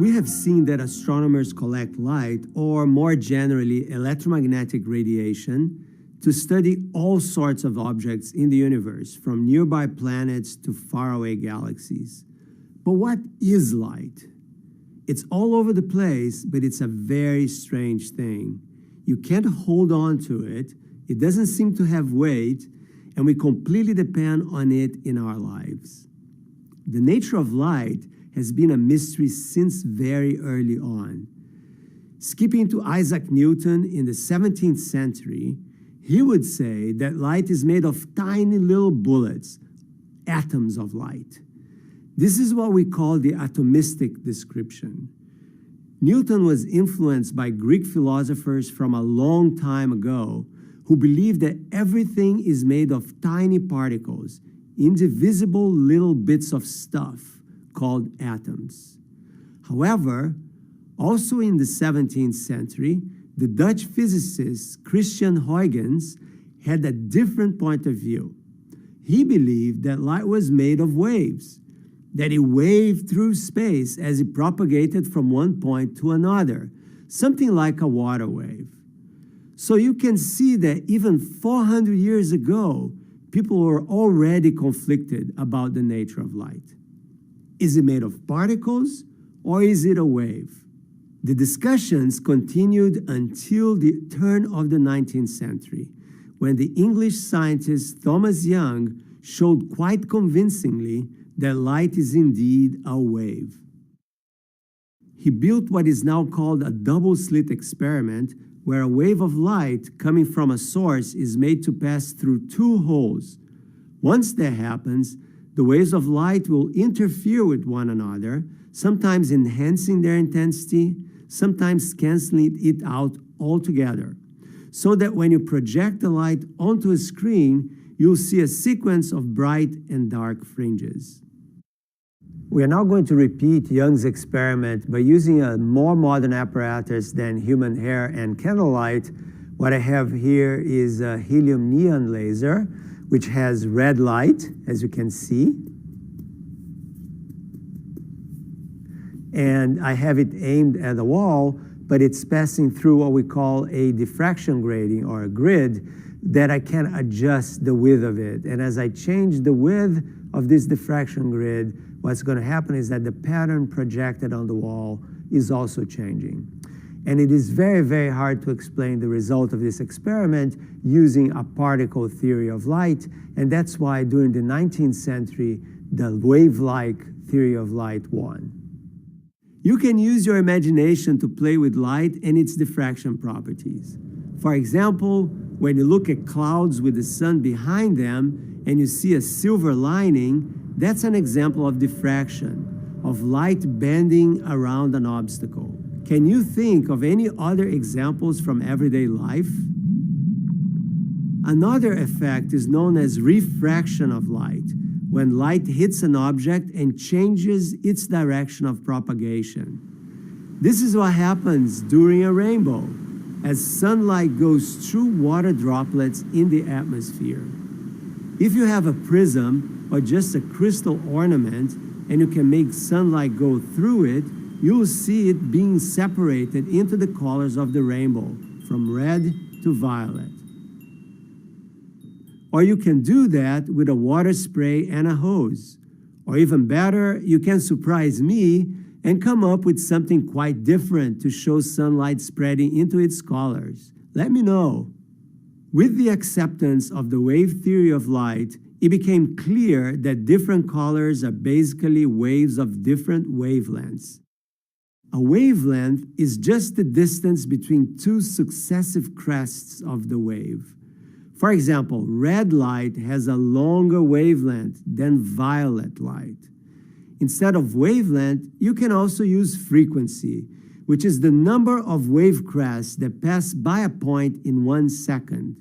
We have seen that astronomers collect light, or more generally, electromagnetic radiation, to study all sorts of objects in the universe, from nearby planets to faraway galaxies. But what is light? It's all over the place, but it's a very strange thing. You can't hold on to it, it doesn't seem to have weight, and we completely depend on it in our lives. The nature of light has been a mystery since very early on. Skipping to Isaac Newton in the 17th century, he would say that light is made of tiny little bullets, atoms of light. This is what we call the atomistic description. Newton was influenced by Greek philosophers from a long time ago who believed that everything is made of tiny particles, indivisible little bits of stuff called atoms. However, also in the 17th century, the Dutch physicist Christian Huygens had a different point of view. He believed that light was made of waves, that it waved through space as it propagated from one point to another, something like a water wave. So you can see that even 400 years ago, people were already conflicted about the nature of light. Is it made of particles or is it a wave? The discussions continued until the turn of the 19th century, when the English scientist Thomas Young showed quite convincingly that light is indeed a wave. He built what is now called a double-slit experiment, where a wave of light coming from a source is made to pass through two holes. Once that happens, the waves of light will interfere with one another, sometimes enhancing their intensity, sometimes canceling it out altogether, so that when you project the light onto a screen, you'll see a sequence of bright and dark fringes. We are now going to repeat Young's experiment by using a more modern apparatus than human hair and candlelight. What I have here is a helium neon laser, which has red light, as you can see. And I have it aimed at the wall, but it's passing through what we call a diffraction grating, or a grid, that I can adjust the width of it. And as I change the width of this diffraction grid, what's going to happen is that the pattern projected on the wall is also changing. And it is very, very hard to explain the result of this experiment using a particle theory of light, and that's why during the 19th century, the wave-like theory of light won. You can use your imagination to play with light and its diffraction properties. For example, when you look at clouds with the sun behind them and you see a silver lining, that's an example of diffraction, of light bending around an obstacle. Can you think of any other examples from everyday life? Another effect is known as refraction of light, when light hits an object and changes its direction of propagation. This is what happens during a rainbow, as sunlight goes through water droplets in the atmosphere. If you have a prism or just a crystal ornament and you can make sunlight go through it, you will see it being separated into the colors of the rainbow, from red to violet. Or you can do that with a water spray and a hose. Or even better, you can surprise me and come up with something quite different to show sunlight spreading into its colors. Let me know. With the acceptance of the wave theory of light, it became clear that different colors are basically waves of different wavelengths. A wavelength is just the distance between two successive crests of the wave. For example, red light has a longer wavelength than violet light. Instead of wavelength, you can also use frequency, which is the number of wave crests that pass by a point in 1 second.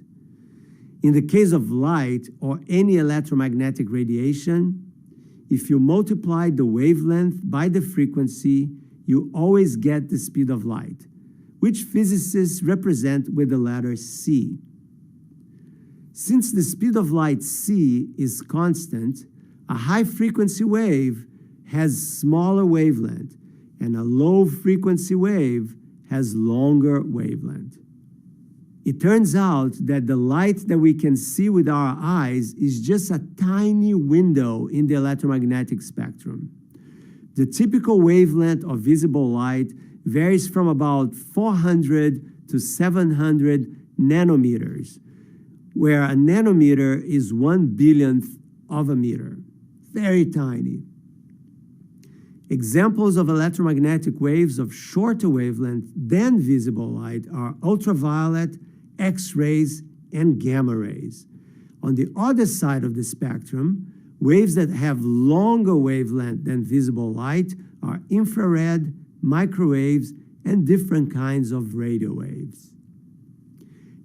In the case of light or any electromagnetic radiation, if you multiply the wavelength by the frequency, you always get the speed of light, which physicists represent with the letter c. Since the speed of light c is constant, a high-frequency wave has smaller wavelength, and a low-frequency wave has longer wavelength. It turns out that the light that we can see with our eyes is just a tiny window in the electromagnetic spectrum. The typical wavelength of visible light varies from about 400 to 700 nanometers, where a nanometer is 1/1000th of a meter. Very tiny. Examples of electromagnetic waves of shorter wavelength than visible light are ultraviolet, X-rays, and gamma rays. On the other side of the spectrum, waves that have longer wavelength than visible light are infrared, microwaves, and different kinds of radio waves.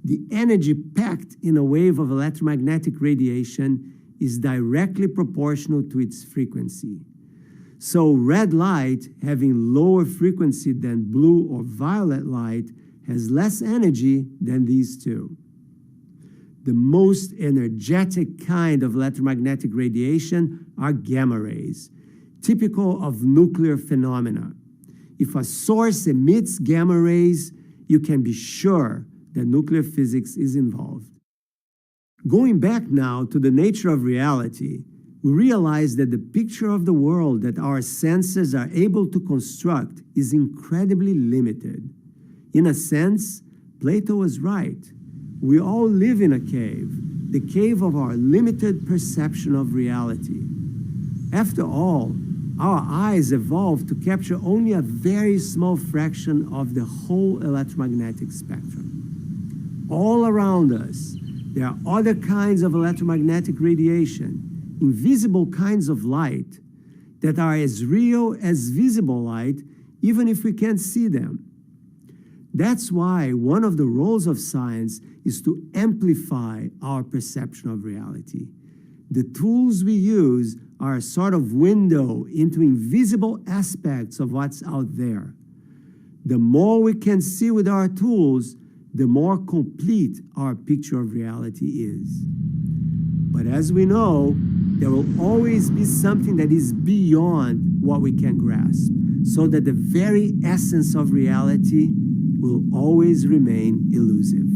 The energy packed in a wave of electromagnetic radiation is directly proportional to its frequency. So red light, having lower frequency than blue or violet light, has less energy than these two. The most energetic kind of electromagnetic radiation are gamma rays, typical of nuclear phenomena. If a source emits gamma rays, you can be sure that nuclear physics is involved. Going back now to the nature of reality, we realize that the picture of the world that our senses are able to construct is incredibly limited. In a sense, Plato was right. We all live in a cave, the cave of our limited perception of reality. After all, our eyes evolved to capture only a very small fraction of the whole electromagnetic spectrum. All around us, there are other kinds of electromagnetic radiation, invisible kinds of light, that are as real as visible light, even if we can't see them. That's why one of the roles of science is to amplify our perception of reality. The tools we use are a sort of window into invisible aspects of what's out there. The more we can see with our tools, the more complete our picture of reality is. But as we know, there will always be something that is beyond what we can grasp, so that the very essence of reality will always remain elusive.